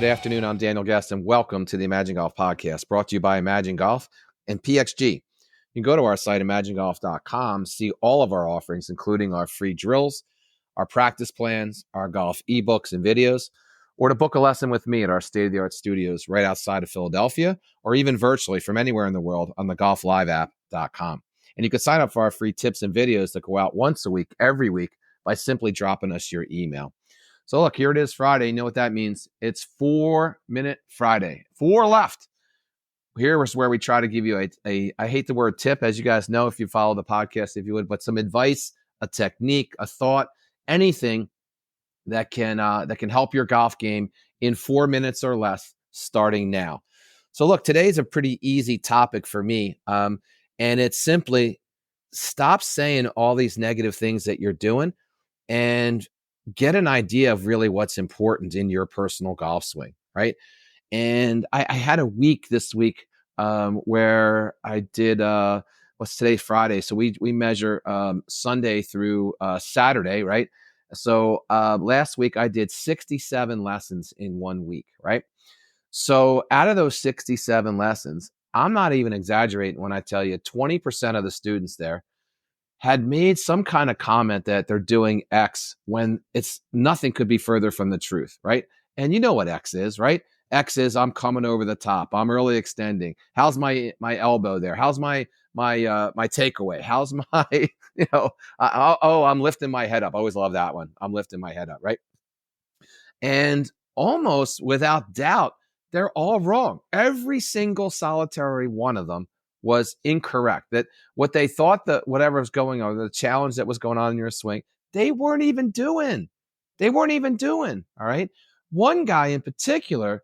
good afternoon. I'm Daniel Guest, and welcome to the Imagen Golf Podcast, brought to you by Imagen Golf and PXG. You can go to our site, imagengolf.com, see all of our offerings, including our free drills, our practice plans, our golf ebooks and videos, or to book a lesson with me at our state-of-the-art studios right outside of Philadelphia, or even virtually from anywhere in the world on the golfliveapp.com. And you can sign up for our free tips and videos that go out once a week, every week, by simply dropping us your email. So look, here it is Friday. You know what that means? It's 4-minute Friday. 4 left. Here is where we try to give you I hate the word tip, as you guys know, if you follow the podcast, if you would, but some advice, a technique, a thought, anything that can help your golf game in 4 minutes or less starting now. So look, today's a pretty easy topic for me. And it's simply stop saying all these negative things that you're doing and get an idea of really what's important in your personal golf swing, right? And I had a week this week where I did, what's today, Friday? So we measure Sunday through Saturday, right? So last week I did 67 lessons in 1 week, right? So out of those 67 lessons, I'm not even exaggerating when I tell you 20% of the students there had made some kind of comment that they're doing X when it's nothing could be further from the truth, right? And you know what X is, right? X is I'm coming over the top. I'm early extending. How's my elbow there? How's my takeaway? How's my I'm lifting my head up. I always love that one. I'm lifting my head up, right? And almost without doubt, they're all wrong. Every single solitary one of them was incorrect. That what they thought that whatever was going on, the challenge that was going on in your swing, they weren't even doing. They weren't even doing. All right. One guy in particular,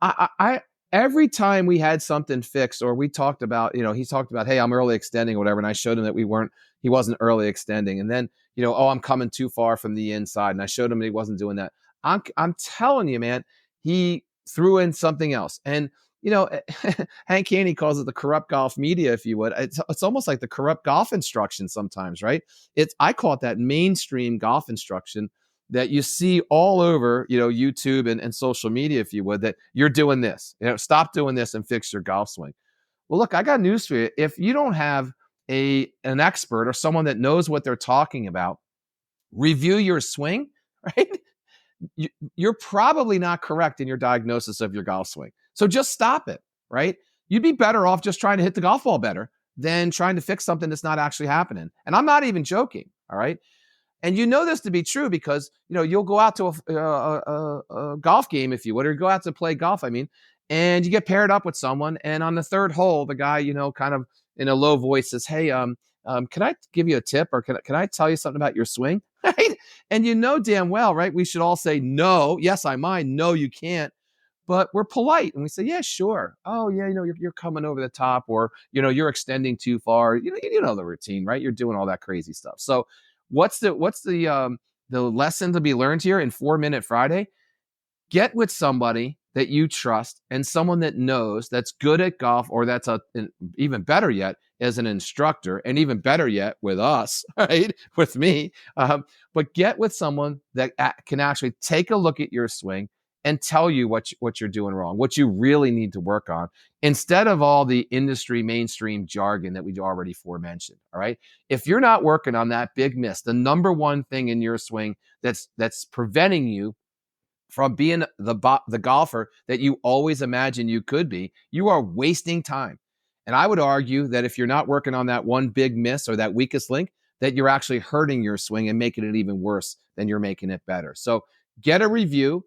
I every time we had something fixed or we talked about, he talked about, hey, I'm early extending or whatever. And I showed him that he wasn't early extending. And then, I'm coming too far from the inside. And I showed him that he wasn't doing that. I'm telling you, man, he threw in something else. And, Hank Haney calls it the corrupt golf media, if you would. It's almost like the corrupt golf instruction sometimes, right? I call it that mainstream golf instruction that you see all over, YouTube and social media, if you would, that you're doing this, stop doing this and fix your golf swing. Well, look, I got news for you. If you don't have an expert or someone that knows what they're talking about review your swing, right? You're probably not correct in your diagnosis of your golf swing. So just stop it, right? You'd be better off just trying to hit the golf ball better than trying to fix something that's not actually happening. And I'm not even joking, all right? And you know this to be true because, you'll go out to a golf game, if you would, or go out to play golf, and you get paired up with someone. And on the third hole, the guy, kind of in a low voice says, hey, can I give you a tip or can I tell you something about your swing? Right? And damn well, right? We should all say, no, yes, I mind. No, you can't. But we're polite and we say, yeah, sure. Oh, yeah, you're coming over the top or, you're extending too far. You know the routine, right? You're doing all that crazy stuff. So what's the lesson to be learned here in 4-minute Friday? Get with somebody that you trust and someone that knows that's good at golf, or that's even better yet as an instructor, and even better yet with us, right? With me. But get with someone that can actually take a look at your swing and tell you what you're doing wrong, what you really need to work on, instead of all the industry mainstream jargon that we already aforementioned. All right. If you're not working on that big miss, the number one thing in your swing that's preventing you from being the golfer that you always imagine you could be, you are wasting time. And I would argue that if you're not working on that one big miss or that weakest link, that you're actually hurting your swing and making it even worse than you're making it better. So get a review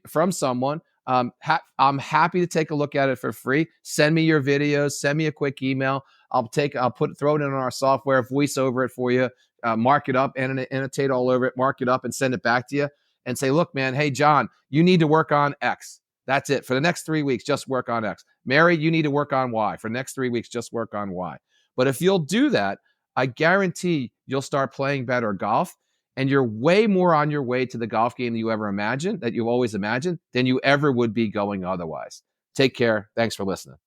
from someone. I'm happy to take a look at it for free. Send me your videos. Send me a quick email. Throw it in our software, voice over it for you, mark it up, annotate all over it, mark it up, and send it back to you. And say, look, man, hey, John, you need to work on X. That's it. For the next 3 weeks, just work on X. Mary, you need to work on Y. For the next 3 weeks, just work on Y. But if you'll do that, I guarantee you'll start playing better golf, and you're way more on your way to the golf game than you ever imagined, that you've always imagined, than you ever would be going otherwise. Take care. Thanks for listening.